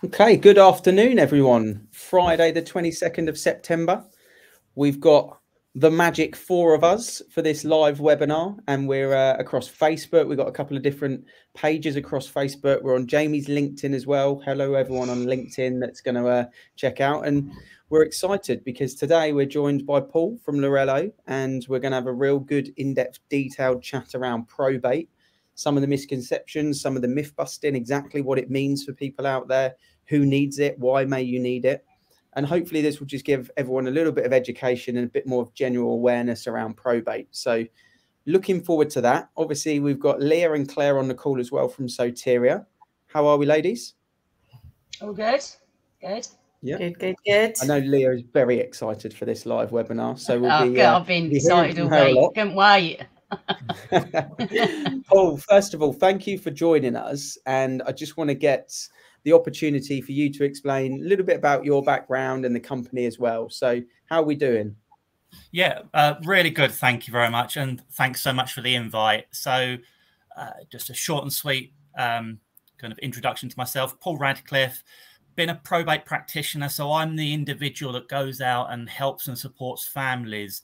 Okay, good afternoon, everyone. Friday, the 22nd of September. We've got the magic four of us for this live webinar, and we're across Facebook. We've got a couple of different pages across Facebook. We're on Jamie's LinkedIn as well. Hello, everyone on LinkedIn that's going to check out. And we're excited because today we're joined by Paul from Larelo, and we're going to have a real good, in-depth, detailed chat around probate. Some of the misconceptions, some of the myth busting, exactly what it means for people out there, who needs it, why may you need it. And hopefully this will just give everyone a little bit of education and a bit more of general awareness around probate. So looking forward to that. Obviously, we've got Leah and Claire on the call as well from Soteria. How are we, ladies? All good. Good. Yeah. Good. I know Leah is very excited for this live webinar. So we'll I've been excited all week. Couldn't wait. Paul, first of all, thank you for joining us. And I just want to get the opportunity for you to explain a little bit about your background and the company as well. So how are we doing? Yeah, really good. Thank you very much. And thanks so much for the invite. So just a short and sweet kind of introduction to myself. Paul Radcliffe, been a probate practitioner. So I'm the individual that goes out and helps and supports families,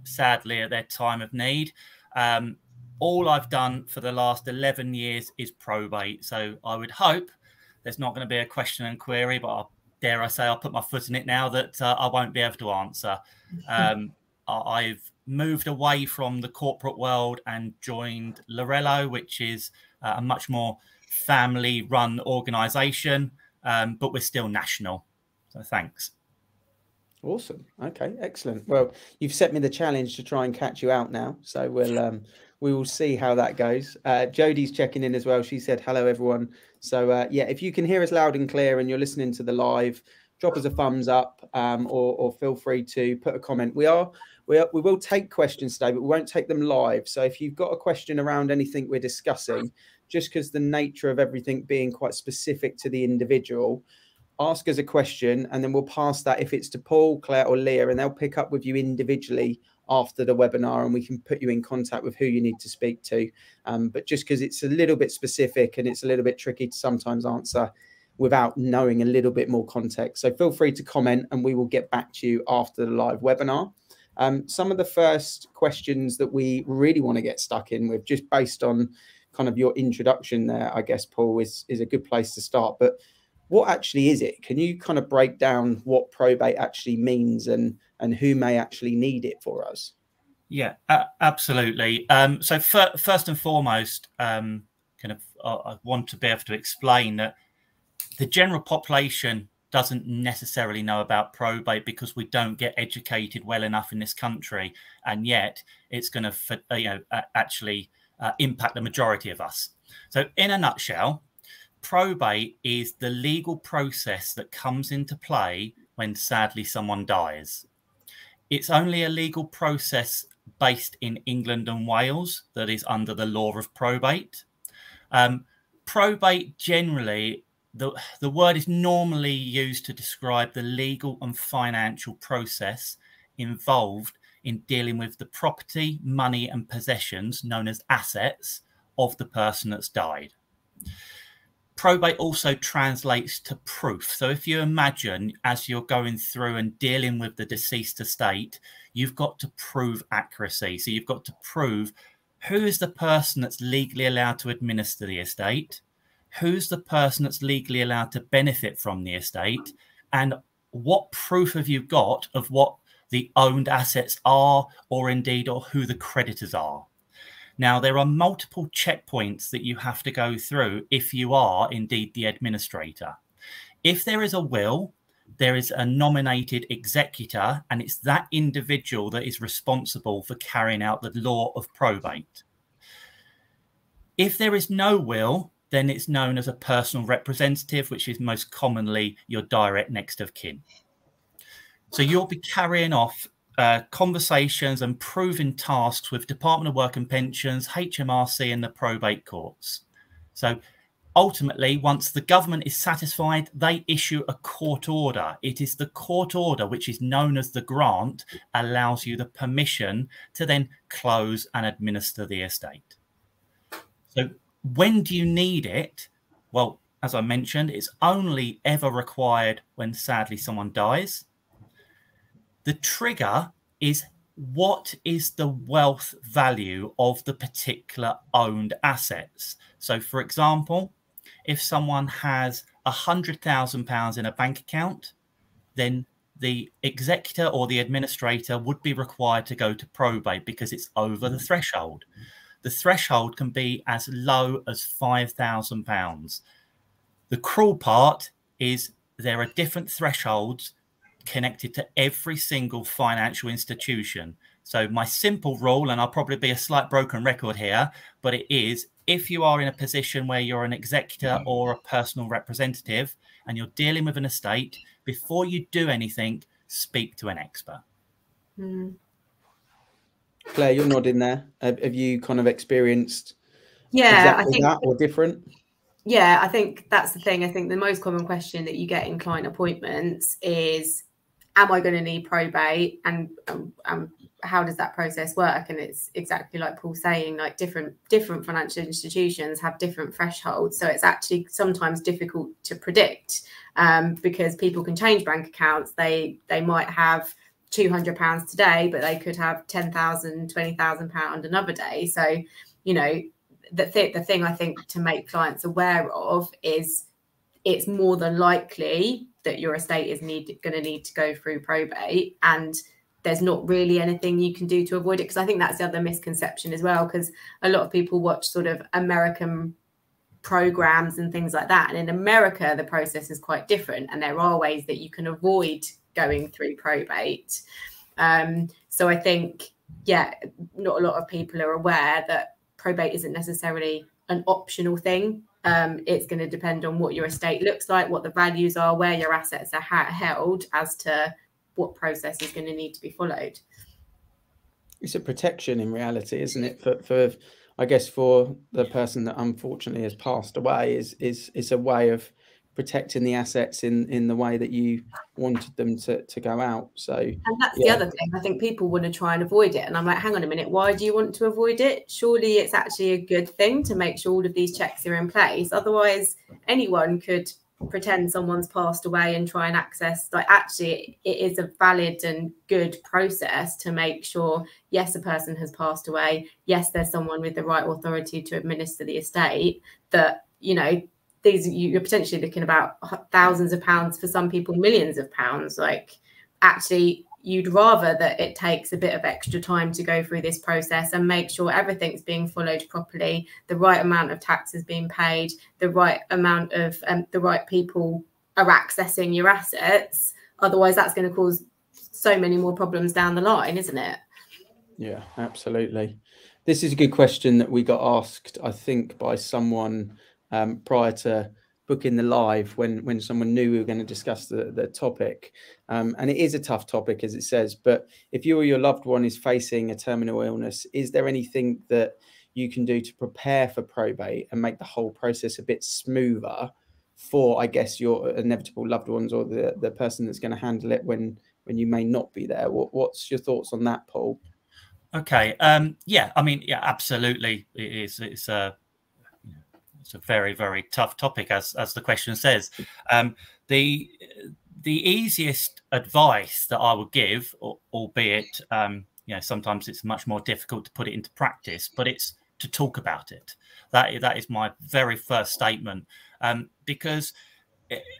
sadly, at their time of need. All I've done for the last 11 years is probate. So I would hope there's not going to be a question and query, but dare I say, I'll put my foot in it now that I won't be able to answer. I've moved away from the corporate world and joined Larelo, which is a much more family-run organisation, but we're still national. So thanks. Awesome. Okay, excellent. Well, you've set me the challenge to try and catch you out now. So we will see how that goes. Jodie's checking in as well. She said, hello, everyone. So yeah, if you can hear us loud and clear and you're listening to the live, drop us a thumbs up or feel free to put a comment. We will take questions today, but we won't take them live. So if you've got a question around anything we're discussing, just because the nature of everything being quite specific to the individual, ask us a question and then we'll pass that if it's to Paul, Claire or Leah, and they'll pick up with you individually after the webinar and we can put you in contact with who you need to speak to. But just because it's a little bit specific and it's a little bit tricky to sometimes answer without knowing a little bit more context. So feel free to comment and we will get back to you after the live webinar. Some of the first questions that we really want to get stuck in with, just based on kind of your introduction there, I guess, Paul, is a good place to start. But what actually is it? Can you kind of break down what probate actually means and who may actually need it for us? Yeah, absolutely. So first and foremost, I want to be able to explain that the general population doesn't necessarily know about probate because we don't get educated well enough in this country, and yet it's going to actually impact the majority of us. So in a nutshell, probate is the legal process that comes into play when sadly someone dies. It's only a legal process based in England and Wales that is under the law of probate. Probate generally, the word is normally used to describe the legal and financial process involved in dealing with the property, money and possessions known as assets of the person that's died. Probate also translates to proof. So if you imagine as you're going through and dealing with the deceased estate, you've got to prove accuracy. So you've got to prove who is the person that's legally allowed to administer the estate, who's the person that's legally allowed to benefit from the estate, and what proof have you got of what the owned assets are, or indeed, or who the creditors are. Now, there are multiple checkpoints that you have to go through if you are indeed the administrator. If there is a will, there is a nominated executor, and it's that individual that is responsible for carrying out the law of probate. If there is no will, then it's known as a personal representative, which is most commonly your direct next of kin. So you'll be carrying off conversations and proving tasks with Department of Work and Pensions, HMRC and the probate courts. So ultimately, once the government is satisfied, they issue a court order. It is the court order, which is known as the grant, allows you the permission to then close and administer the estate. So when do you need it? Well, as I mentioned, is only ever required when sadly someone dies. The trigger is what is the wealth value of the particular owned assets. So, for example, if someone has £100,000 in a bank account, then the executor or the administrator would be required to go to probate because it's over the threshold. The threshold can be as low as £5,000. The cruel part is there are different thresholds connected to every single financial institution. So my simple rule, and I'll probably be a slight broken record here, but it is, if you are in a position where you're an executor or a personal representative and you're dealing with an estate, before you do anything, speak to an expert. Claire, you're nodding there. Have you kind of experienced I think that or different? Yeah, I think that's the thing. I think the most common question that you get in client appointments is, am I going to need probate, and how does that process work? And it's exactly like Paul's saying, like different financial institutions have different thresholds. So it's actually sometimes difficult to predict because people can change bank accounts. They might have £200 today, but they could have £10,000, £20,000 another day. So, you know, the thing I think to make clients aware of is it's more than likely that your estate is going to need to go through probate, and there's not really anything you can do to avoid it. Because I think that's the other misconception as well, because a lot of people watch sort of American programs and things like that, and in America the process is quite different, and there are ways that you can avoid going through probate. So I think, yeah, not a lot of people are aware that probate isn't necessarily an optional thing. It's going to depend on what your estate looks like, what the values are, where your assets are held, as to what process is going to need to be followed. It's a protection in reality, isn't it? For I guess for the person that unfortunately has passed away, is a way of protecting the assets in the way that you wanted them to go out. So, and that's the other thing. I think people want to try and avoid it, and I'm like, hang on a minute, why do you want to avoid it? Surely it's actually a good thing to make sure all of these checks are in place. Otherwise, anyone could pretend someone's passed away and try and access. Like, actually, it is a valid and good process to make sure, yes, a person has passed away, yes, there's someone with the right authority to administer the estate, that, you know, you're potentially looking about thousands of pounds, for some people millions of pounds. Like, actually, you'd rather that it takes a bit of extra time to go through this process and make sure everything's being followed properly, the right amount of tax is being paid, the right amount of the right people are accessing your assets. Otherwise, that's going to cause so many more problems down the line, isn't it? Yeah, absolutely. This is a good question that we got asked, I think, by someone prior to booking the live, when someone knew we were going to discuss the topic. And it is a tough topic, as it says, but if you or your loved one is facing a terminal illness, is there anything that you can do to prepare for probate and make the whole process a bit smoother for, I guess, your inevitable loved ones, or the person that's going to handle it when you may not be there? What's your thoughts on that, Paul? Okay. Yeah, I mean, yeah, absolutely. It's a very, very tough topic, as the question says. The easiest advice that I would give, albeit you know, sometimes it's much more difficult to put it into practice, but it's to talk about it. That is my very first statement, because,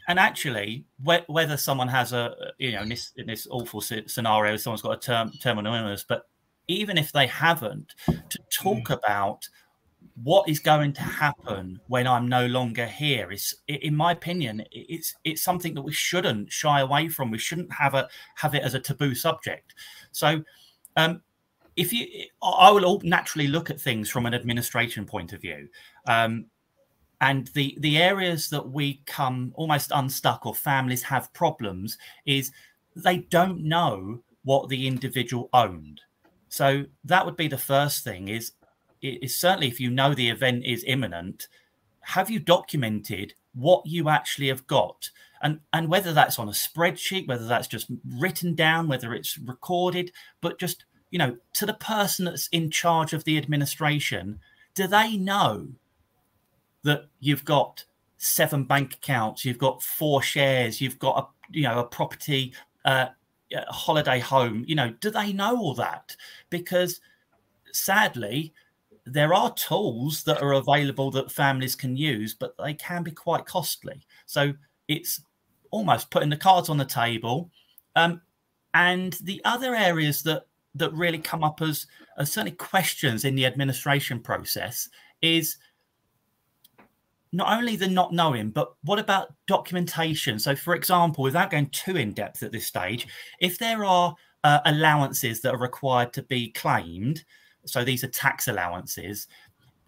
and actually, whether someone has in this awful scenario, someone's got a terminal illness, but even if they haven't, to talk about what is going to happen when I'm no longer here is, in my opinion, it's something that we shouldn't shy away from. We shouldn't have it as a taboo subject. So, I will naturally look at things from an administration point of view, and the areas that we come almost unstuck, or families have problems, is they don't know what the individual owned. So that would be the first thing. Is certainly, if you know the event is imminent, have you documented what you actually have got? And whether that's on a spreadsheet, whether that's just written down, whether it's recorded, but just, you know, to the person that's in charge of the administration, do they know that you've got 7 bank accounts, you've got 4 shares, you've got a property, a holiday home. Do they know all that? Because sadly, there are tools that are available that families can use, but they can be quite costly. So it's almost putting the cards on the table. And the other areas that really come up as certainly questions in the administration process is not only the not knowing, but what about documentation? So, for example, without going too in depth at this stage, if there are allowances that are required to be claimed, so these are tax allowances,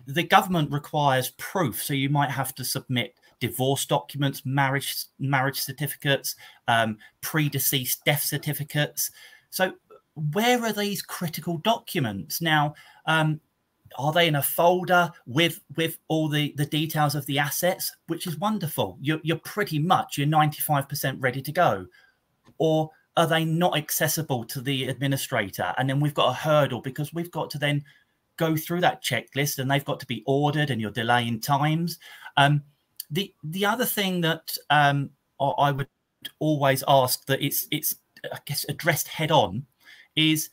the government requires proof. So you might have to submit divorce documents, marriage certificates, pre-deceased death certificates. So where are these critical documents? Now, are they in a folder with all the details of the assets, which is wonderful? You're pretty much, you're 95% ready to go. Or are they not accessible to the administrator? And then we've got a hurdle because we've got to then go through that checklist and they've got to be ordered and you're delaying times. The other thing that I would always ask that it's I guess addressed head on is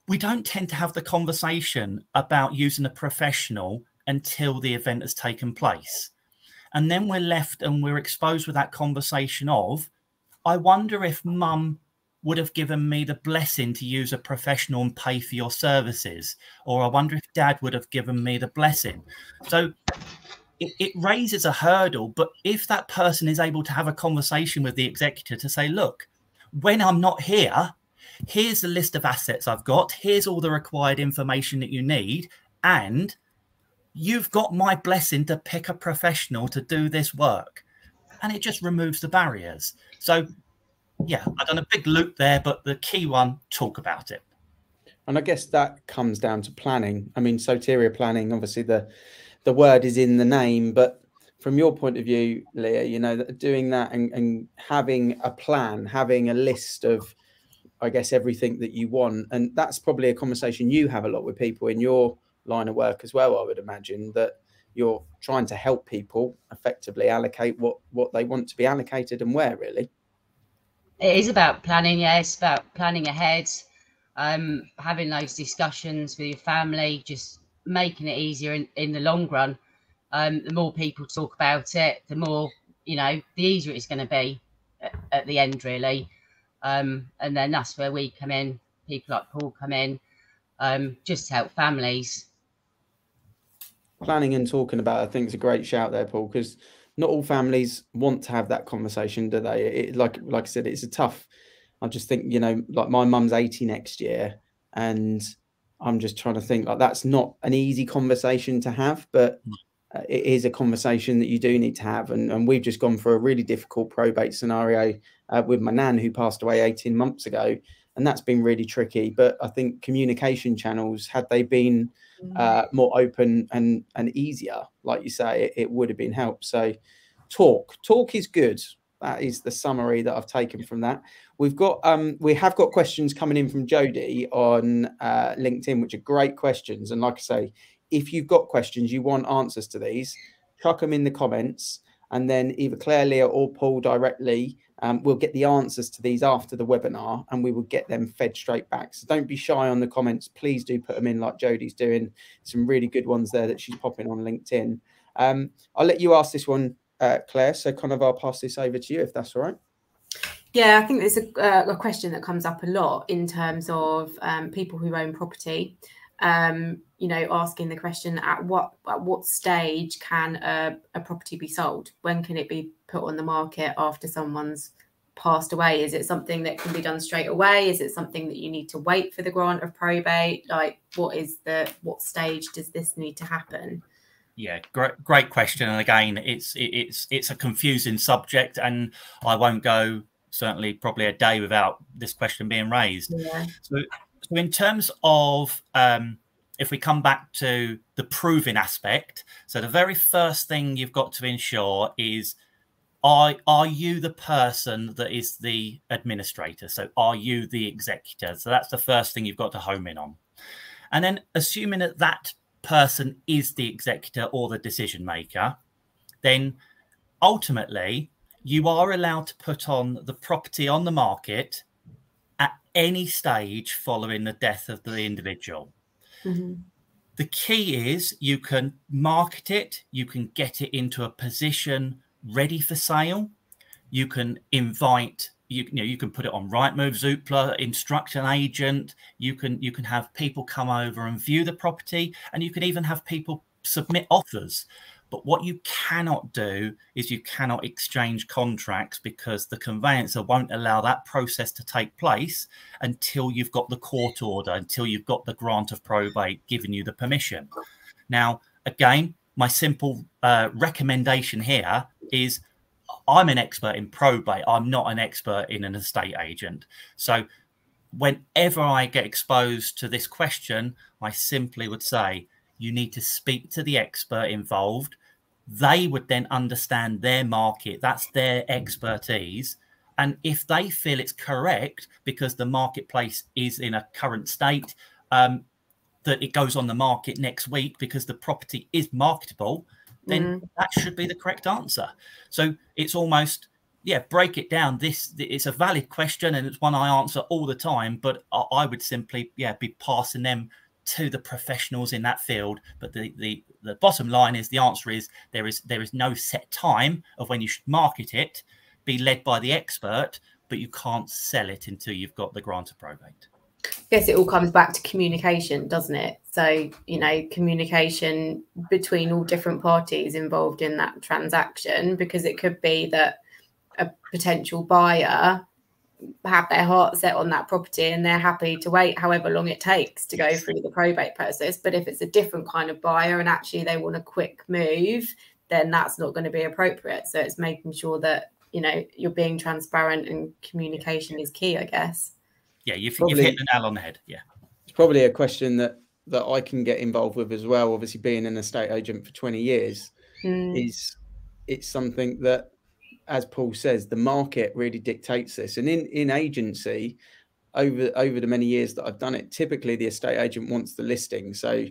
we don't tend to have the conversation about using a professional until the event has taken place. And then we're left and we're exposed with that conversation of, I wonder if mum would have given me the blessing to use a professional and pay for your services, or I wonder if dad would have given me the blessing. So it raises a hurdle, but if that person is able to have a conversation with the executor to say, look, when I'm not here, here's the list of assets I've got, here's all the required information that you need, and you've got my blessing to pick a professional to do this work. And it just removes the barriers. So yeah, I've done a big loop there, but the key one, talk about it. And I guess that comes down to planning. I mean, soteria planning, obviously the word is in the name, but from your point of view, Leah, doing that and having a plan, having a list of, I guess, everything that you want. And that's probably a conversation you have a lot with people in your line of work as well, I would imagine, that you're trying to help people effectively allocate what they want to be allocated and where, really. It is about planning, yeah. It's about planning ahead, having those discussions with your family, just making it easier in the long run. The more people talk about it, the more, the easier it's going to be at the end, really. And then that's where we come in, people like Paul come in, just to help families. Planning and talking about it, I think, is a great shout there, Paul, because not all families want to have that conversation, do they? Like I said, it's a tough. I just think, like my mum's 80 next year, and I'm just trying to think, like, that's not an easy conversation to have, but it is a conversation that you do need to have. And we've just gone for a really difficult probate scenario with my nan, who passed away 18 months ago, and that's been really tricky. But I think communication channels, had they been more open and easier, like you say, it would have been helped. So talk is good. That is the summary that I've taken from that. We have got questions coming in from Jody on LinkedIn, which are great questions. And like I say, if you've got questions, you want answers to these, chuck them in the comments, and then either Claire, Leah, or Paul directly will get the answers to these after the webinar, and we will get them fed straight back. So don't be shy on the comments. Please do put them in, like Jodie's doing. Some really good ones there that she's popping on LinkedIn. I'll let you ask this one, Claire. So kind of I'll pass this over to you, if that's all right. Yeah, I think there's a question that comes up a lot in terms of people who own property. Asking the question, at what stage can a property be sold? When can it be put on the market after someone's passed away? Is it something that can be done straight away? Is it something that you need to wait for the grant of probate? Like, what stage does this need to happen? Yeah, great question. And again, it's a confusing subject, and I won't go certainly probably a day without this question being raised. Yeah. So in terms of if we come back to the proving aspect, so the very first thing you've got to ensure is, are you the person that is the administrator? So are you the executor? So that's the first thing you've got to home in on. And then assuming that person is the executor or the decision maker, then ultimately, you are allowed to put on the property on the market at any stage following the death of the individual. The key is you can market it, you can get it into a position ready for sale. You can invite, you can put it on Rightmove, Zoopla, instruct an agent. You can have people come over and view the property, and you can even have people submit offers. But what you cannot do is you cannot exchange contracts, because the conveyancer won't allow that process to take place until you've got the court order, until you've got the grant of probate giving you the permission. Now, again, my simple recommendation here is, I'm an expert in probate. I'm not an expert in an estate agent. So whenever I get exposed to this question, I simply would say, you need to speak to the expert involved. They would then understand their market. That's their expertise. And if they feel it's correct, because the marketplace is in a current state, that it goes on the market next week because the property is marketable, then that should be the correct answer. So it's almost, break it down. It's a valid question, and it's one I answer all the time, but I would simply, be passing them to the professionals in that field. But the bottom line is, the answer is there is no set time of when you should market it. Be led by the expert, but you can't sell it until you've got the grant of probate. I guess it all comes back to communication, doesn't it? So, communication between all different parties involved in that transaction, because it could be that a potential buyer have their heart set on that property and they're happy to wait however long it takes to go through the probate process. But if it's a different kind of buyer and actually they want a quick move, then that's not going to be appropriate. So it's making sure that, you're being transparent, and communication is key, I guess. Yeah, you've hit the nail on the head. Yeah. It's probably a question that I can get involved with as well. Obviously, being an estate agent for 20 years, it's something that, as Paul says, the market really dictates this. And in agency, over the many years that I've done it, typically the estate agent wants the listing. So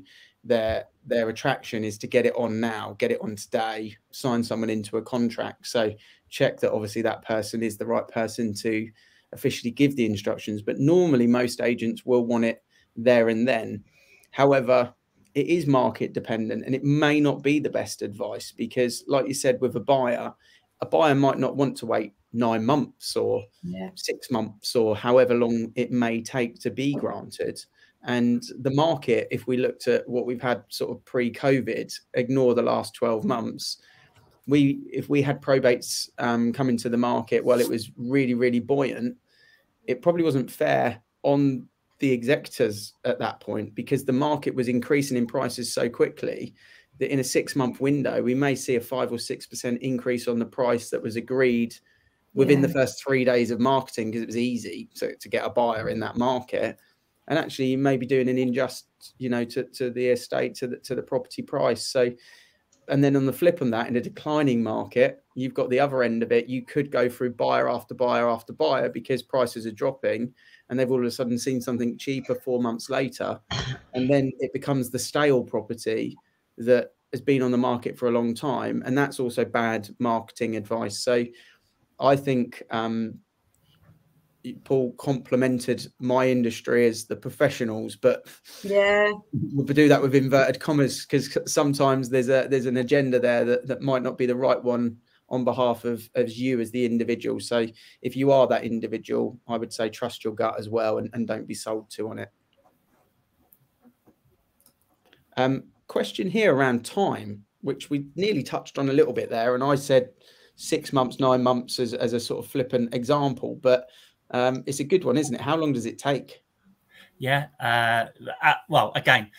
their attraction is to get it on now, get it on today, sign someone into a contract. So check that obviously that person is the right person to officially give the instructions. But normally most agents will want it there and then. However, it is market dependent, and it may not be the best advice, because like you said, with a buyer might not want to wait 9 months or 6 months or however long it may take to be granted. And the market, if we looked at what we've had sort of pre-COVID, ignore the last 12 months, if we had probates come into the market while it was really, really buoyant, it probably wasn't fair on the executors at that point, because the market was increasing in prices so quickly that in a 6-month window, we may see a 5 or 6% increase on the price that was agreed within the first 3 days of marketing, because it was easy to get a buyer in that market. And actually, you may be doing an injustice, to the estate, to the property price. So, and then on the flip on that, in a declining market, you've got the other end of it. You could go through buyer after buyer after buyer because prices are dropping, and they've all of a sudden seen something cheaper 4 months later. And then it becomes the stale property that has been on the market for a long time. And that's also bad marketing advice. So I think Paul complimented my industry as the professionals, but we'll do that with inverted commas, because sometimes there's an agenda there that might not be the right one on behalf of you as the individual. So if you are that individual, I would say trust your gut as well, and don't be sold to on it. Question here around time, which we nearly touched on a little bit there, and I said 6 months, 9 months as a sort of flippant example, but it's a good one, isn't it? How long does it take? Yeah. Well, again,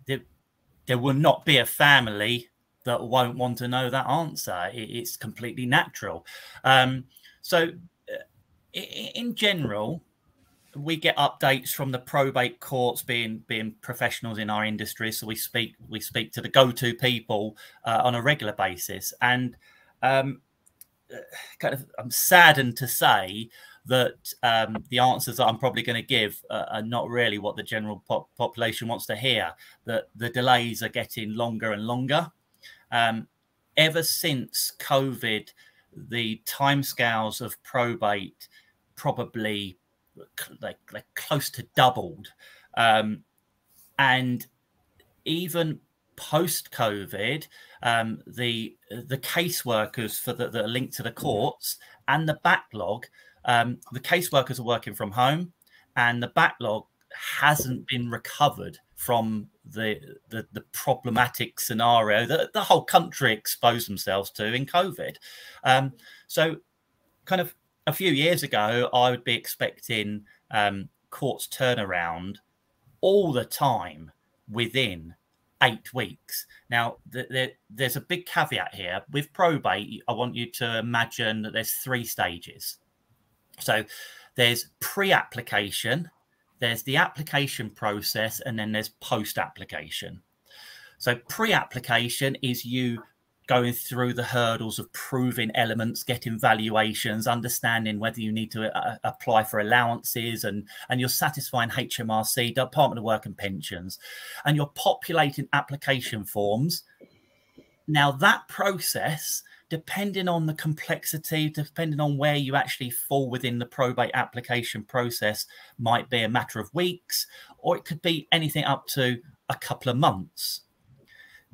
there will not be a family that won't want to know that answer. It's completely natural. So in general, we get updates from the probate courts, being professionals in our industry. So we speak to the go-to people on a regular basis. And I'm saddened to say that the answers that I'm probably going to give are not really what the general population wants to hear. That the delays are getting longer and longer. ever since COVID, the timescales of probate probably like close to doubled. And even post-COVID, the caseworkers that are linked to the courts and the backlog, the caseworkers are working from home, and the backlog hasn't been recovered from the problematic scenario that the whole country exposed themselves to in COVID. So kind of a few years ago, I would be expecting courts turnaround all the time within 8 weeks. Now, there's a big caveat here. With probate, I want you to imagine that there's 3 stages. So there's pre-application, there's the application process, and then there's post-application. So pre-application is you going through the hurdles of proving elements, getting valuations, understanding whether you need to apply for allowances, and you're satisfying HMRC, Department of Work and Pensions, and you're populating application forms. Now that process, depending on the complexity, depending on where you actually fall within the probate application process, might be a matter of weeks, or it could be anything up to a couple of months.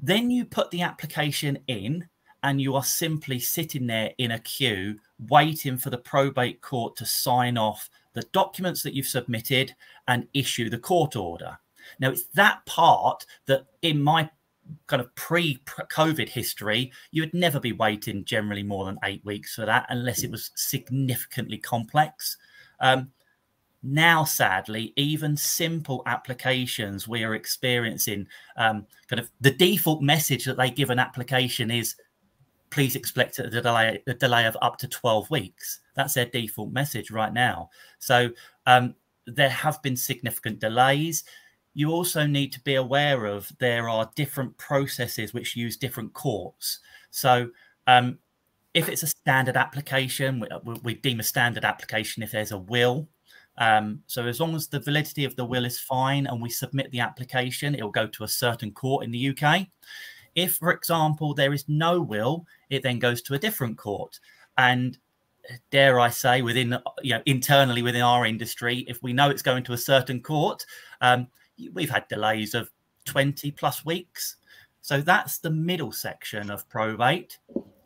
Then you put the application in, and you are simply sitting there in a queue waiting for the probate court to sign off the documents that you've submitted and issue the court order. Now, it's that part that in my kind of pre-COVID history, you would never be waiting generally more than 8 weeks for that unless it was significantly complex. Now, sadly, even simple applications, we are experiencing kind of the default message that they give an application is, please expect a delay of up to 12 weeks. That's their default message right now. So there have been significant delays. You also need to be aware of there are different processes which use different courts. So if it's a standard application, we deem a standard application if there's a will. So as long as the validity of the will is fine and we submit the application, it will go to a certain court in the UK. If, for example, there is no will, it then goes to a different court. And dare I say, within, internally within our industry, if we know it's going to a certain court, we've had delays of 20+ weeks. So that's the middle section of probate.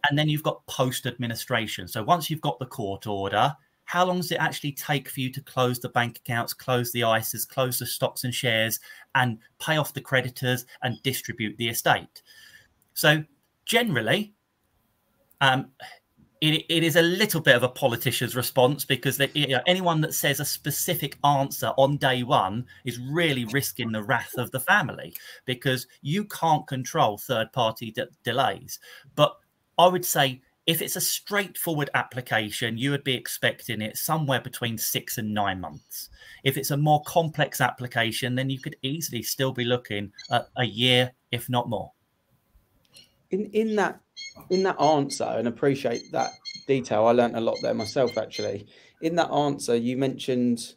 And then you've got post-administration. So once you've got the court order, how long does it actually take for you to close the bank accounts, close the ISAs, close the stocks and shares, and pay off the creditors and distribute the estate? So generally, it is a little bit of a politician's response, because anyone that says a specific answer on day one is really risking the wrath of the family, because you can't control third-party delays. But I would say, if it's a straightforward application, you would be expecting it somewhere between 6 and 9 months. If it's a more complex application, then you could easily still be looking at a year, if not more. In that answer, and appreciate that detail, I learned a lot there myself, actually. In that answer, you mentioned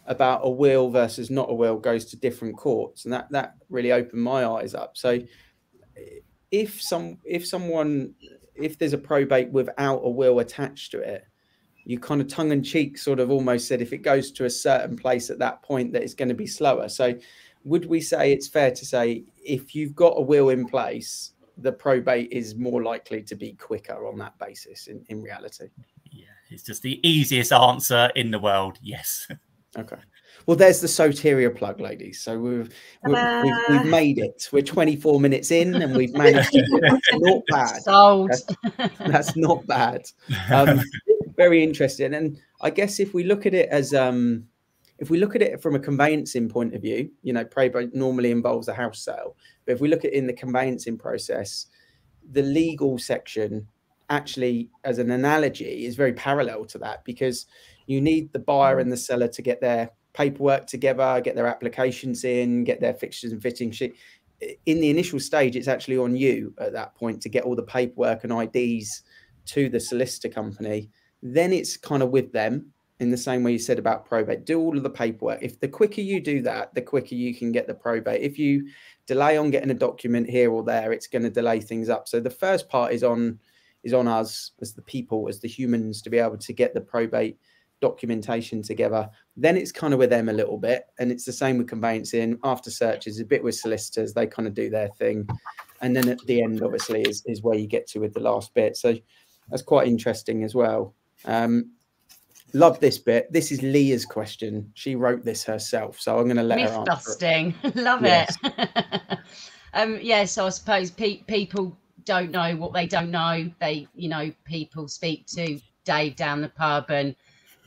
about a will versus not a will goes to different courts, and that really opened my eyes up. So if there's a probate without a will attached to it, you kind of tongue-in-cheek sort of almost said if it goes to a certain place at that point that it's going to be slower. So would we say it's fair to say if you've got a will in place, the probate is more likely to be quicker on that basis in reality? Yeah, it's just the easiest answer in the world. Yes. Okay. Well, there's the Soteria plug, ladies. So we've made it. We're 24 minutes in, and we've managed to. Not bad. Sold. That's not bad. Very interesting. And I guess if we look at it as if we look at it from a conveyancing point of view, probate normally involves a house sale. But if we look at it in the conveyancing process, the legal section actually, as an analogy, is very parallel to that, because you need the buyer and the seller to get their paperwork together, get their applications in, get their fixtures and fittings sheet. In the initial stage, it's actually on you at that point to get all the paperwork and IDs to the solicitor company. Then it's kind of with them. in the same way you said about probate. Do all of the paperwork. If the quicker you do that, the quicker you can get the probate. If you delay on getting a document here or there, it's going to delay things up. So the first part is on us as the people, as the humans, to be able to get the probate documentation together. Then it's kind of with them a little bit, and it's the same with conveyancing. After searches, a bit with solicitors, they kind of do their thing, and then at the end, obviously, is where you get to with the last bit. So that's quite interesting as well. Love this bit. This is Leah's question. She wrote this herself, so I'm going to let her answer. Myth-busting. Love it. Yeah, so I suppose people don't know what they don't know. People speak to Dave down the pub, and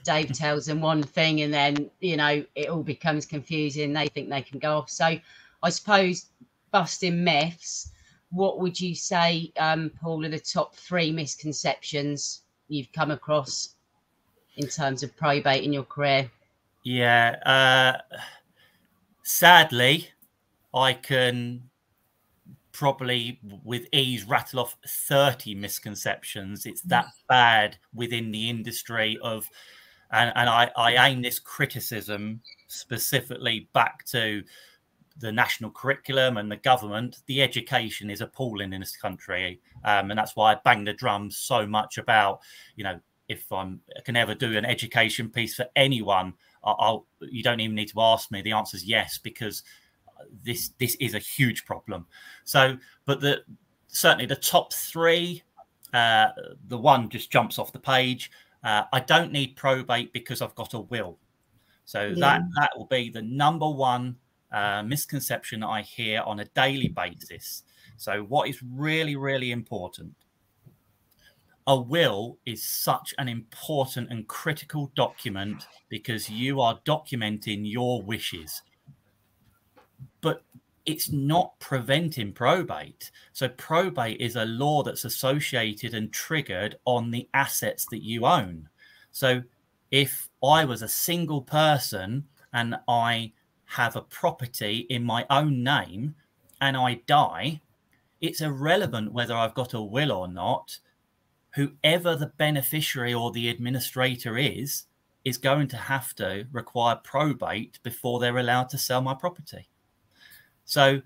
Dave tells them one thing, and then it all becomes confusing. They think they can go off. So I suppose, busting myths, what would you say, Paul, are the top 3 misconceptions you've come across in terms of probate in your career? Yeah, sadly, I can probably with ease rattle off 30 misconceptions. It's that bad within the industry of, and I aim this criticism specifically back to the national curriculum and the government. The education is appalling in this country, and that's why I bang the drum so much about, if I can ever do an education piece for anyone, you don't even need to ask me. The answer is yes, because this is a huge problem. So, but certainly the top 3, the one just jumps off the page. I don't need probate because I've got a will. So that will be the number 1 misconception that I hear on a daily basis. So what is really, really important? A will is such an important and critical document because you are documenting your wishes. But it's not preventing probate. So probate is a law that's associated and triggered on the assets that you own. So if I was a single person and I have a property in my own name and I die, it's irrelevant whether I've got a will or not. Whoever the beneficiary or the administrator is going to have to require probate before they're allowed to sell my property. So,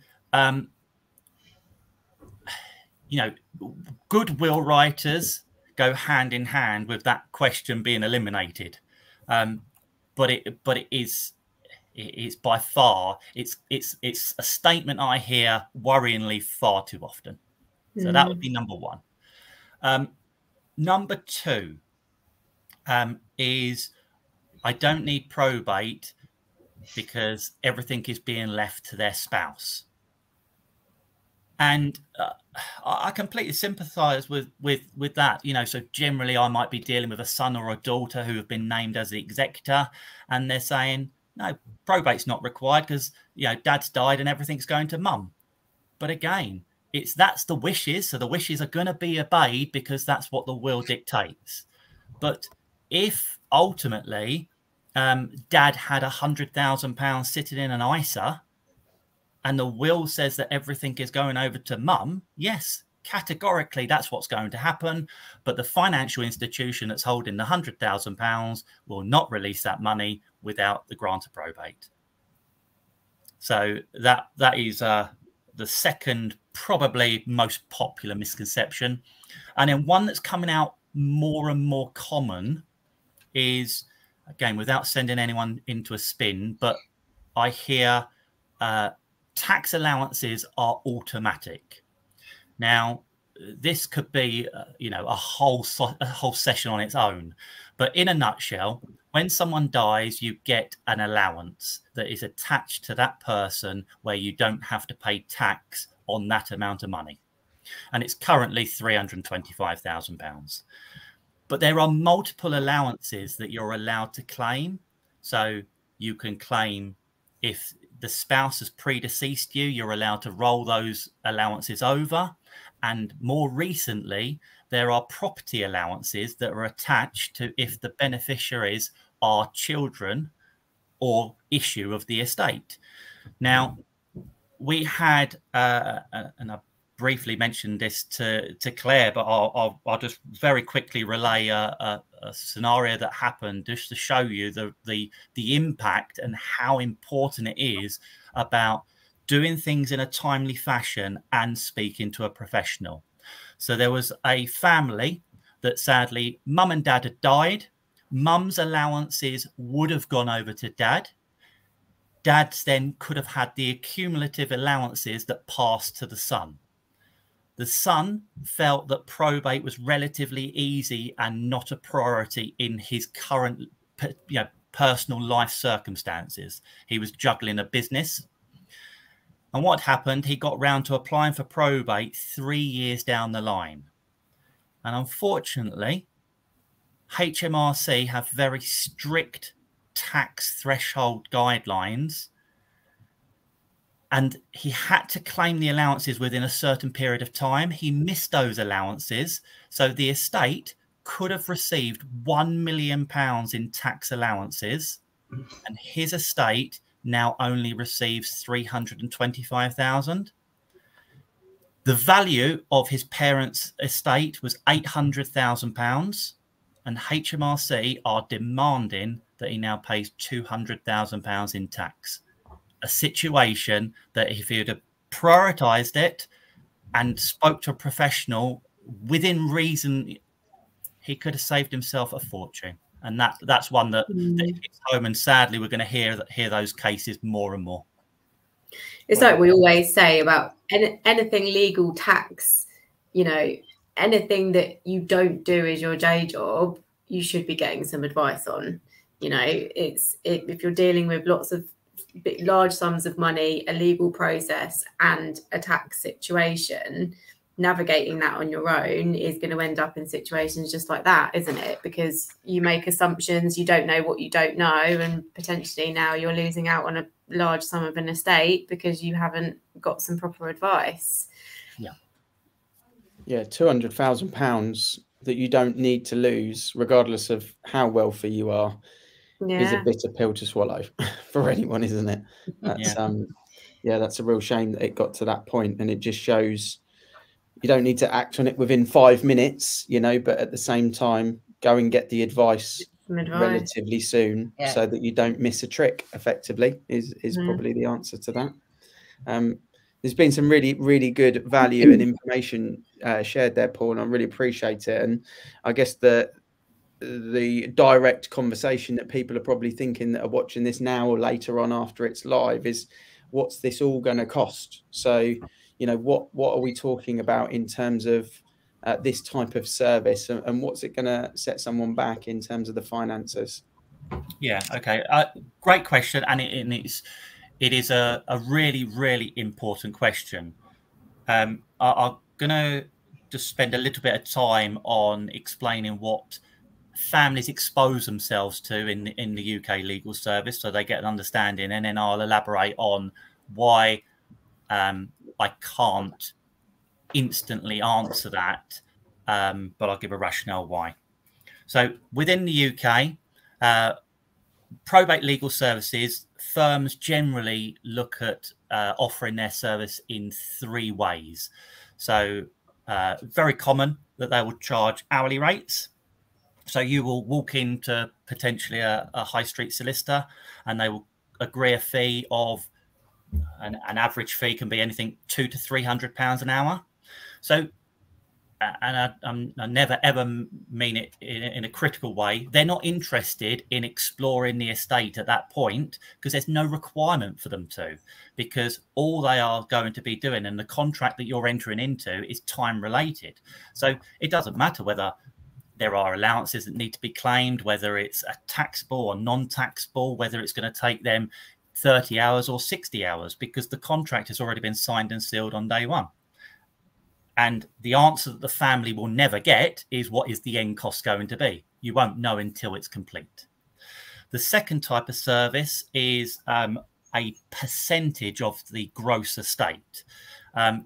good will writers go hand in hand with that question being eliminated. But it is by far, it's a statement I hear worryingly far too often. So that would be number 1. Number 2 is I don't need probate because everything is being left to their spouse. And I completely sympathize with that. So generally I might be dealing with a son or a daughter who have been named as the executor, and they're saying, no, probate's not required because, dad's died and everything's going to mum. But again, that's the wishes. So the wishes are going to be obeyed because that's what the will dictates. But if ultimately dad had £100,000 sitting in an ISA and the will says that everything is going over to mum, yes, categorically that's what's going to happen. But the financial institution that's holding the £100,000 will not release that money without the grant of probate. So that is the second probably most popular misconception. And then one that's coming out more and more common is, again, without sending anyone into a spin, but I hear tax allowances are automatic. Now, this could be, a whole session on its own. But in a nutshell, when someone dies, you get an allowance that is attached to that person where you don't have to pay tax on that amount of money. And it's currently £325,000. But there are multiple allowances that you're allowed to claim. So you can claim if the spouse has predeceased you, you're allowed to roll those allowances over. And more recently, there are property allowances that are attached to if the beneficiaries are children or issue of the estate. Now, we had an briefly mentioned this to Claire, but I'll just very quickly relay a scenario that happened just to show you the impact and how important it is about doing things in a timely fashion and speaking to a professional. So there was a family that sadly mum and dad had died. Mum's allowances would have gone over to dad. Dad's then could have had the accumulative allowances that passed to the son. The son felt that probate was relatively easy and not a priority in his current, personal life circumstances. He was juggling a business. And what happened, he got round to applying for probate 3 years down the line. And unfortunately, HMRC have very strict tax threshold guidelines, and he had to claim the allowances within a certain period of time. He missed those allowances, so the estate could have received £1 million in tax allowances, and his estate now only receives 325,000. The value of his parents' estate was £800,000, and HMRC are demanding that he now pays £200,000 in tax. A situation that if he had prioritized it and spoke to a professional within reason, he could have saved himself a fortune. And that's one that hits home. And sadly, we're going to hear those cases more and more. It's like we always say about anything legal, tax, anything that you don't do as your day job, you should be getting some advice on. If you're dealing with lots of large sums of money, a legal process and a tax situation, navigating that on your own is going to end up in situations just like that, isn't it? Because you make assumptions, you don't know what you don't know, and potentially now you're losing out on a large sum of an estate because you haven't got some proper advice. Yeah, £200,000 that you don't need to lose, regardless of how wealthy you are, is a bitter pill to swallow for anyone, isn't it? That's that's a real shame that it got to that point, and it just shows you don't need to act on it within 5 minutes, but at the same time, go and get the advice relatively soon so that you don't miss a trick. Effectively, is probably the answer to that. There's been some really, really good value and information shared there, Paul, and I really appreciate it. And I guess the direct conversation that people are probably thinking that are watching this now or later on after it's live is, what's this all going to cost? So, what are we talking about in terms of this type of service, and what's it going to set someone back in terms of the finances? Yeah, okay. Great question. And it is a really, really important question. I'm going to just spend a little bit of time on explaining what families expose themselves to in the UK legal service, so they get an understanding, and then I'll elaborate on why I can't instantly answer that, but I'll give a rationale why. So within the UK, probate legal services, firms generally look at offering their service in 3 ways. So very common that they will charge hourly rates. So you will walk into potentially a high street solicitor, and they will agree a fee of an average fee can be anything £200 to £300 an hour. So, and I never ever mean it in a critical way, they're not interested in exploring the estate at that point, because there's no requirement for them to, because all they are going to be doing, and the contract that you're entering into, is time related. So it doesn't matter whether there are allowances that need to be claimed, whether it's a taxable or non-taxable, whether it's going to take them 30 hours or 60 hours, because the contract has already been signed and sealed on day one. And the answer that the family will never get is, what is the end cost going to be? You won't know until it's complete. The second type of service is a percentage of the gross estate.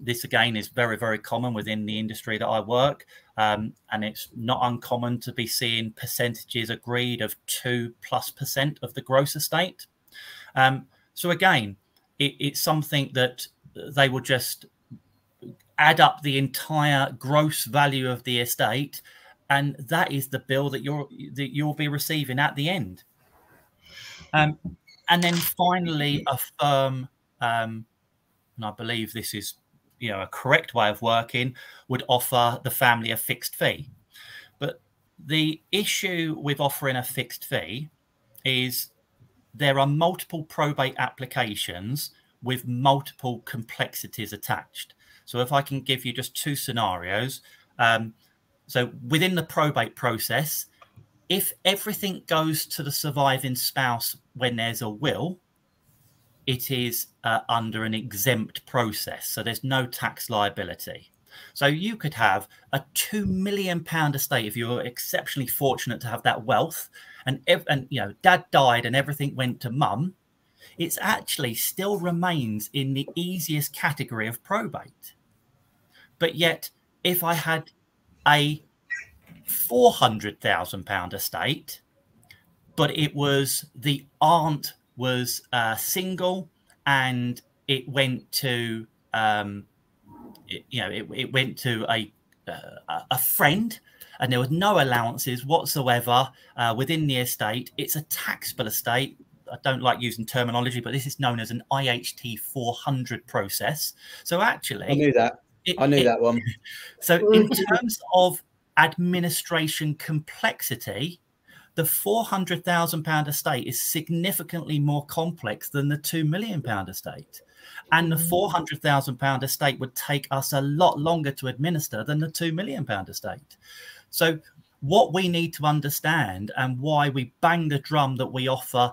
This, again, is very, very common within the industry that I work. And it's not uncommon to be seeing percentages agreed of 2+% of the gross estate. So again, it's something that they will just add up the entire gross value of the estate, and that is the bill that you'll be receiving at the end. And then finally, a firm, and I believe this is, you know, a correct way of working, would offer the family a fixed fee. But the issue with offering a fixed fee is there are multiple probate applications with multiple complexities attached. So if I can give you just two scenarios. So within the probate process, if everything goes to the surviving spouse when there's a will, it is under an exempt process. So there's no tax liability. So you could have a £2 million estate if you're exceptionally fortunate to have that wealth, and you know, dad died and everything went to mum. It actually still remains in the easiest category of probate. But yet, if I had a £400,000 estate, but it was the aunt was single, and it went to it went to a friend, and there was no allowances whatsoever within the estate. It's a taxable estate. I don't like using terminology, but this is known as an IHT 400 process. So actually, I knew that. I knew that one. So in terms of administration complexity, the £400,000 estate is significantly more complex than the £2 million estate. And the £400,000 estate would take us a lot longer to administer than the £2 million estate. So what we need to understand, and why we bang the drum that we offer,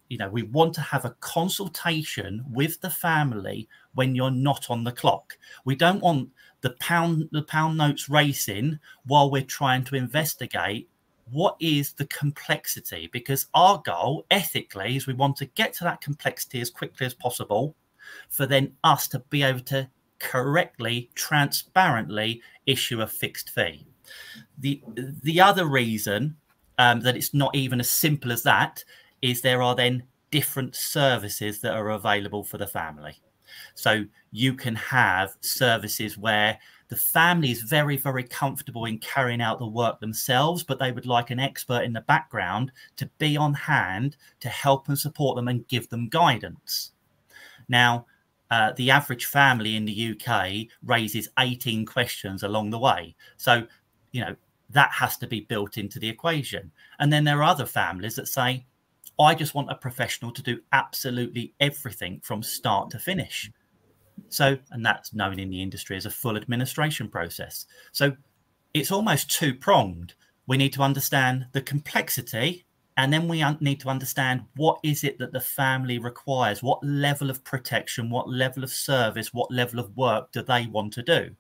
you know, we want to have a consultation with the family when you're not on the clock. We don't want the pound notes racing while we're trying to investigate what is the complexity, because our goal ethically is we want to get to that complexity as quickly as possible for then us to be able to correctly, transparently issue a fixed fee. The other reason that it's not even as simple as that is there are then different services that are available for the family. So you can have services where the family is very, very comfortable in carrying out the work themselves, but they would like an expert in the background to be on hand to help and support them and give them guidance. Now, the average family in the UK raises 18 questions along the way. So, you know, that has to be built into the equation. And then there are other families that say, I just want a professional to do absolutely everything from start to finish. So, and that's known in the industry as a full administration process. So it's almost two-pronged. We need to understand the complexity, and then we need to understand what is it that the family requires, what level of protection, what level of service, what level of work do they want to do.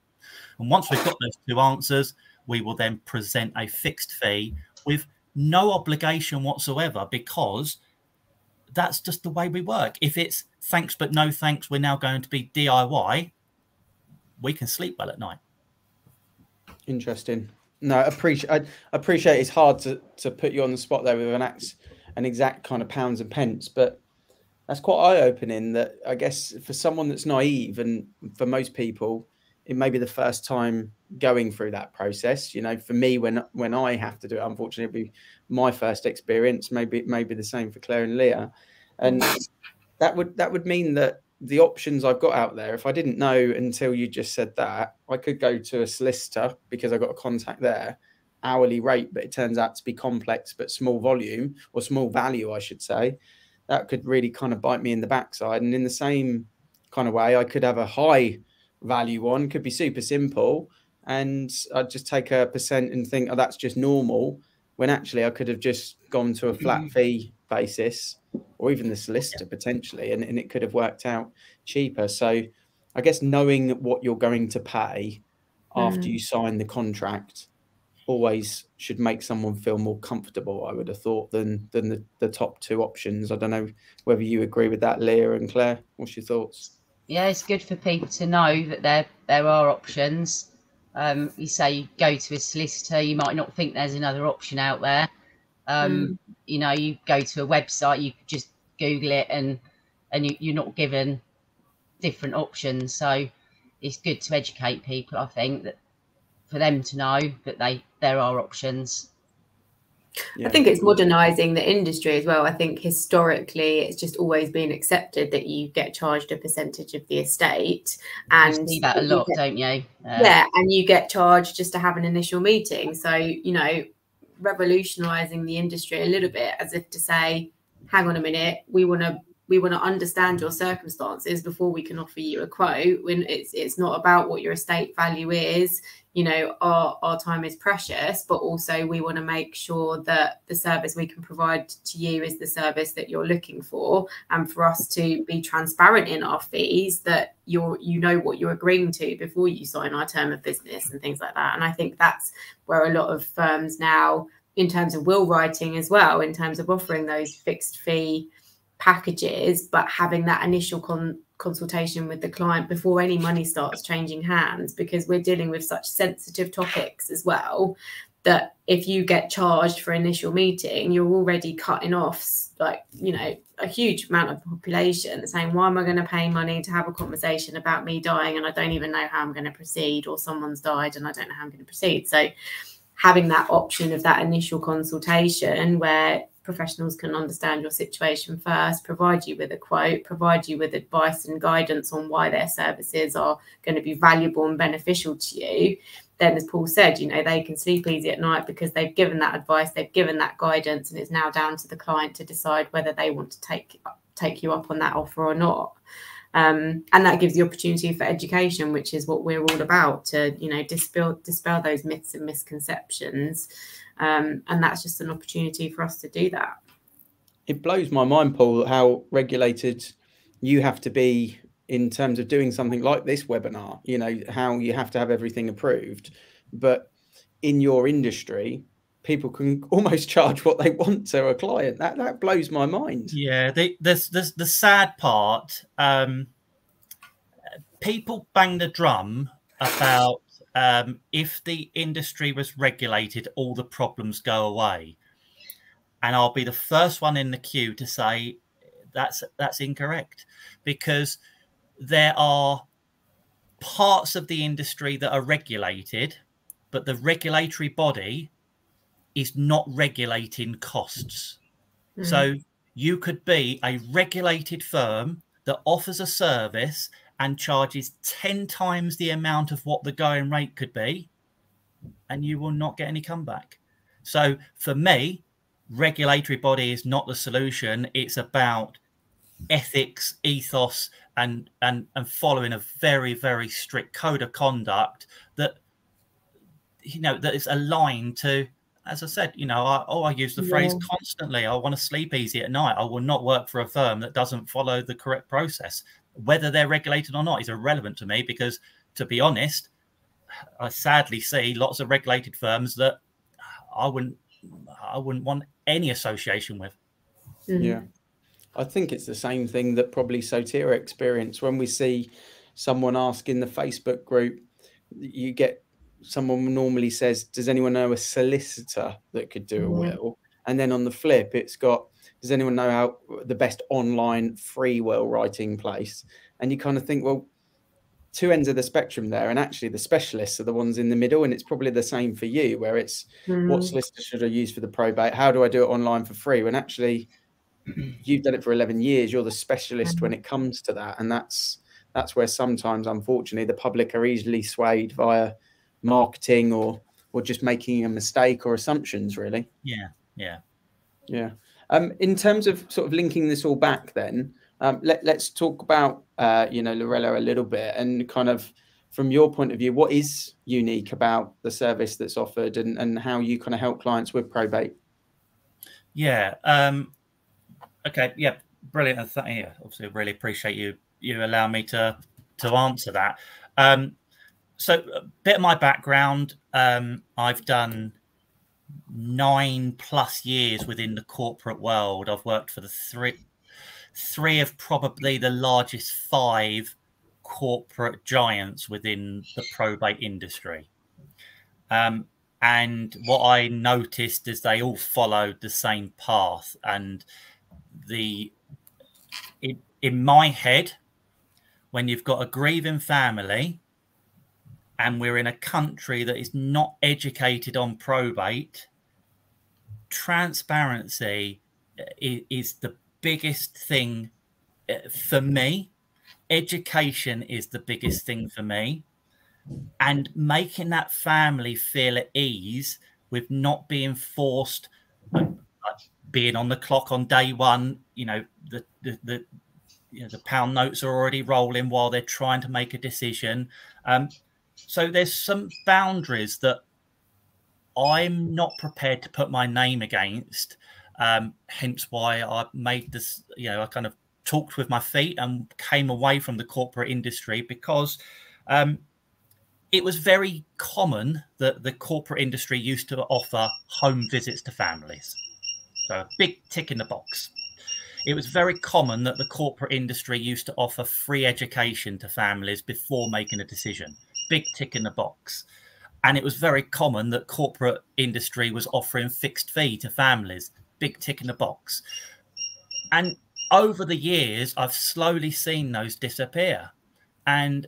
And once we've got those two answers, we will then present a fixed fee with no obligation whatsoever, because that's just the way we work. If it's thanks but no thanks, we're now going to be DIY, we can sleep well at night. Interesting. No, I appreciate it's hard to put you on the spot there with an exact kind of pounds and pence, but that's quite eye-opening. That I guess for someone that's naive, and for most people, it may be the first time going through that process. You know, for me, when I have to do it, unfortunately, it'll be my first experience. Maybe the same for Claire and Leah, and that would mean that the options I've got out there, if I didn't know until you just said that, I could go to a solicitor because I got a contact there, hourly rate, but it turns out to be complex but small volume, or small value, I should say. That could really kind of bite me in the backside. And in the same kind of way, I could have a high value one, could be super simple, and I'd just take a percent and think, oh, that's just normal, when actually I could have just gone to a flat fee basis, or even the solicitor potentially, and it could have worked out cheaper. So I guess knowing what you're going to pay after you sign the contract always should make someone feel more comfortable, I would have thought, than the top two options. I don't know whether you agree with that, Leah and Claire. What's your thoughts? Yeah, it's good for people to know that there are options. You say you go to a solicitor, you might not think there's another option out there. You know, you go to a website, you just Google it, and you're not given different options. So it's good to educate people, I think, that for them to know that there are options. I think it's modernising the industry as well. I think historically it's just always been accepted that you get charged a percentage of the estate, and you see that a lot, don't you? Yeah, and you get charged just to have an initial meeting. So, you know, revolutionising the industry a little bit, as if to say, hang on a minute, we want to understand your circumstances before we can offer you a quote. When it's not about what your estate value is. You know, our time is precious, but also we want to make sure that the service we can provide to you is the service that you're looking for, and for us to be transparent in our fees, that you know what you're agreeing to before you sign our term of business and things like that. And I think that's where a lot of firms now, in terms of will writing as well, in terms of offering those fixed fee packages, but having that initial consultation with the client before any money starts changing hands, because we're dealing with such sensitive topics as well, that if you get charged for initial meeting, you're already cutting off, like, you know, a huge amount of the population, saying, why am I going to pay money to have a conversation about me dying and I don't even know how I'm going to proceed, or someone's died and I don't know how I'm going to proceed. So having that option of that initial consultation where professionals can understand your situation first, provide you with a quote, provide you with advice and guidance on why their services are going to be valuable and beneficial to you, then, as Paul said, you know, they can sleep easy at night because they've given that advice, they've given that guidance, and it's now down to the client to decide whether they want to take you up on that offer or not. And that gives the opportunity for education, which is what we're all about, to, you know, dispel those myths and misconceptions. And that's just an opportunity for us to do that. It blows my mind, Paul, how regulated you have to be in terms of doing something like this webinar. You know, how you have to have everything approved. But in your industry, people can almost charge what they want to a client. That blows my mind. Yeah, the sad part, people bang the drum about if the industry was regulated, all the problems go away. And I'll be the first one in the queue to say that's incorrect, because there are parts of the industry that are regulated, but the regulatory body is not regulating costs. So you could be a regulated firm that offers a service and charges 10 times the amount of what the going rate could be, and you will not get any comeback. So for me, regulatory body is not the solution. It's about ethics, ethos, and following a very, very strict code of conduct that, you know, that is aligned to, as I said, you know, I use the phrase constantly, I want to sleep easy at night. I will not work for a firm that doesn't follow the correct process. Whether they're regulated or not is irrelevant to me, because, to be honest, I sadly see lots of regulated firms that I wouldn't want any association with. Yeah. I think it's the same thing that probably Sotira experience. When we see someone ask in the Facebook group, you get someone normally says, does anyone know a solicitor that could do a will? And then on the flip, it's got, does anyone know how the best online free will writing place? And you kind of think, well, two ends of the spectrum there, and actually the specialists are the ones in the middle. And it's probably the same for you, where it's what solicitor should I use for the probate? How do I do it online for free? When actually you've done it for 11 years, you're the specialist when it comes to that. And that's where sometimes, unfortunately, the public are easily swayed via marketing or just making a mistake or assumptions, really. Yeah. In terms of sort of linking this all back then, let's talk about you know, Larelo a little bit, and kind of from your point of view, what is unique about the service that's offered, and how you kind of help clients with probate. Okay, yeah, brilliant. Obviously, I really appreciate you allowing me to answer that. So a bit of my background, I've done 9+ years within the corporate world. I've worked for the three of probably the largest 5 corporate giants within the probate industry. And what I noticed is they all followed the same path. And in my head, when you've got a grieving family and we're in a country that is not educated on probate, transparency is the biggest thing for me. Education is the biggest thing for me, and making that family feel at ease with not being forced, being on the clock on day one. You know, the pound notes are already rolling while they're trying to make a decision. So there's some boundaries that I'm not prepared to put my name against. Hence why I made this, I kind of talked with my feet and came away from the corporate industry, because it was very common that the corporate industry used to offer home visits to families. So a big tick in the box. It was very common that the corporate industry used to offer free education to families before making a decision. Big tick in the box. And it was very common that corporate industry was offering fixed fee to families. Big tick in the box. And over the years, I've slowly seen those disappear. And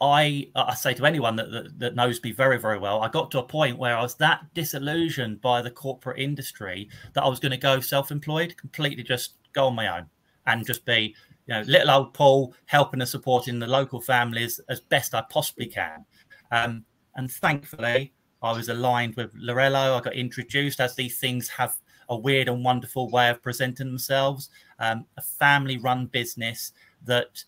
I say to anyone that knows me very, very well, I got to a point where I was that disillusioned by the corporate industry that I was going to go self-employed, completely just go on my own and just be, little old Paul, helping and supporting the local families as best I possibly can. And thankfully, I was aligned with Larelo. I got introduced, as these things have a weird and wonderful way of presenting themselves. A family-run business that,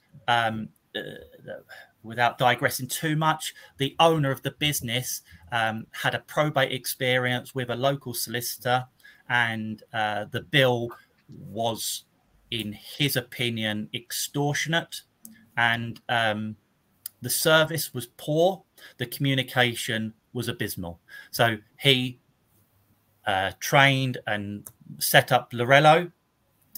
without digressing too much, the owner of the business had a probate experience with a local solicitor, and the bill was, in his opinion, extortionate, and the service was poor. The communication was abysmal. So he trained and set up Larelo.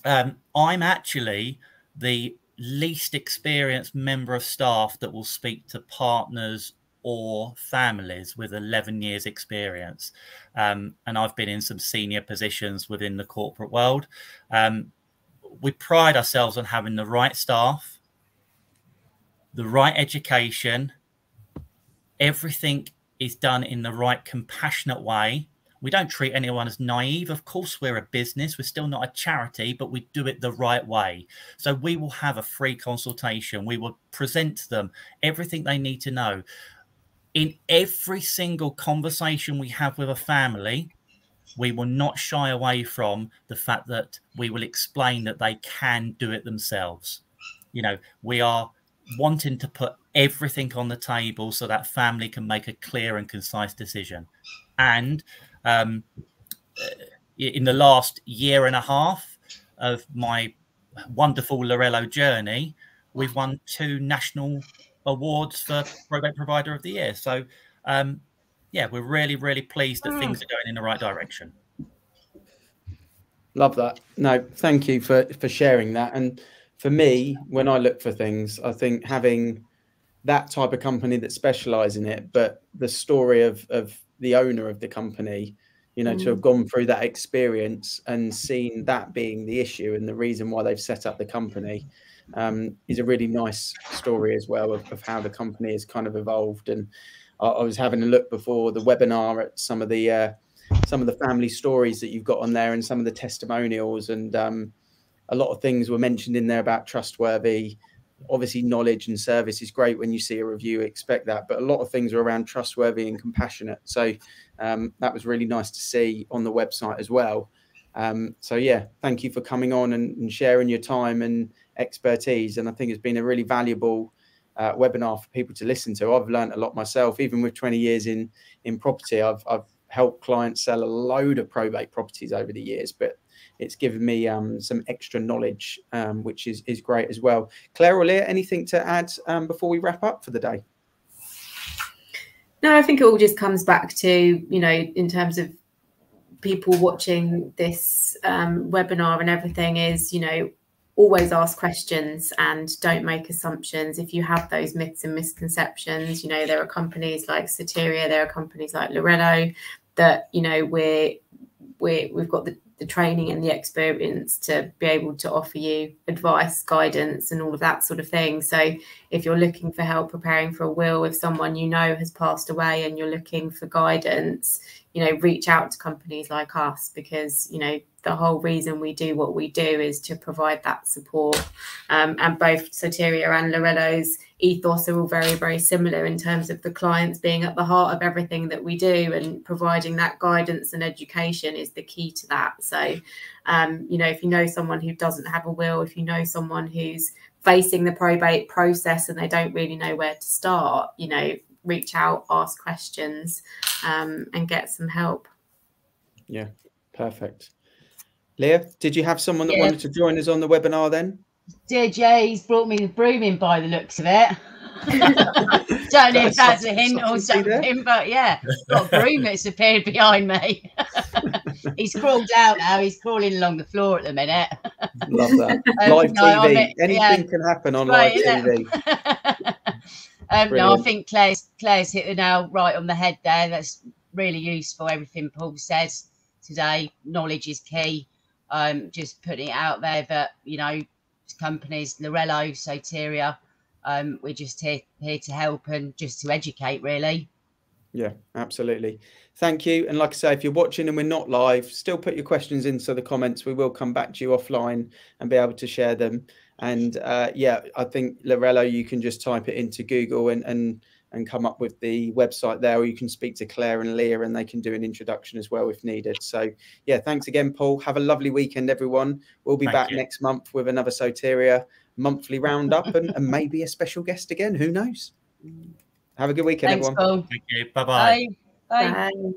I'm actually the least experienced member of staff that will speak to partners or families with 11 years experience. And I've been in some senior positions within the corporate world. We pride ourselves on having the right staff, the right education. Everything is done in the right compassionate way. We don't treat anyone as naive. Of course, we're a business. We're still not a charity, but we do it the right way. So we will have a free consultation. We will present to them everything they need to know. In every single conversation we have with a family, we will not shy away from the fact that we will explain that they can do it themselves. We are wanting to put everything on the table so that family can make a clear and concise decision. And in the last year and a half of my wonderful Larelo journey, we've won 2 national awards for Probate Provider of the Year. So, yeah, we're really, really pleased that things are going in the right direction. Love that. No, thank you for sharing that. And for me, when I look for things, I think having that type of company that specialize in it, but the story of the owner of the company, to have gone through that experience and seen that being the issue and the reason why they've set up the company, is a really nice story as well of how the company has kind of evolved. And I was having a look before the webinar at some of the family stories that you've got on there and some of the testimonials, and a lot of things were mentioned in there about trustworthy. Obviously, knowledge and service is great. When you see a review, expect that, but a lot of things are around trustworthy and compassionate. So that was really nice to see on the website as well. So yeah, thank you for coming on and sharing your time and expertise. And I think it's been a really valuable webinar for people to listen to. I've learned a lot myself, even with 20 years in property. I've helped clients sell a load of probate properties over the years, but it's given me some extra knowledge, which is great as well. Claire or Leah, anything to add before we wrap up for the day? No, I think it all just comes back to, in terms of people watching this webinar and everything, is, always ask questions and don't make assumptions. If you have those myths and misconceptions, there are companies like Soteria, there are companies like Larelo that, we've got the training and the experience to be able to offer you advice, guidance, and all of that sort of thing. So if you're looking for help preparing for a will, if someone you know has passed away and you're looking for guidance, you know, reach out to companies like us, because, you know, the whole reason we do what we do is to provide that support. And both Soteria and Larelo's ethos are all very, very similar in terms of the clients being at the heart of everything that we do, and providing that guidance and education is the key to that. So, you know, if you know someone who doesn't have a will, if you know someone who's facing the probate process and they don't really know where to start, you know, reach out, ask questions, and get some help. Yeah, perfect. Leah, did you have someone that wanted to join us on the webinar then? Did, yeah, he's brought me the broom in by the looks of it. Don't know if that's a hint or something, but yeah, got a broom that's appeared behind me. He's crawled out now. He's crawling along the floor at the minute. Love that. Live TV. Anything can happen on live TV. No, I think Claire's hit the nail right on the head there. That's really useful. Everything Paul says today. Knowledge is key. Just putting it out there that, you know, companies, Larelo, Soteria, we're just here to help and just to educate, really. Yeah, absolutely. Thank you. And like I say, if you're watching and we're not live, still put your questions into the comments. We will come back to you offline and be able to share them. And yeah, I think Larelo, you can just type it into Google and come up with the website there, or you can speak to Claire and Leah and they can do an introduction as well if needed. So yeah, thanks again, Paul. Have a lovely weekend, everyone. We'll be back next month with another Soteria monthly roundup and maybe a special guest again. Who knows? Have a good weekend, everyone. Paul. Thank you. Bye-bye. Bye. Bye.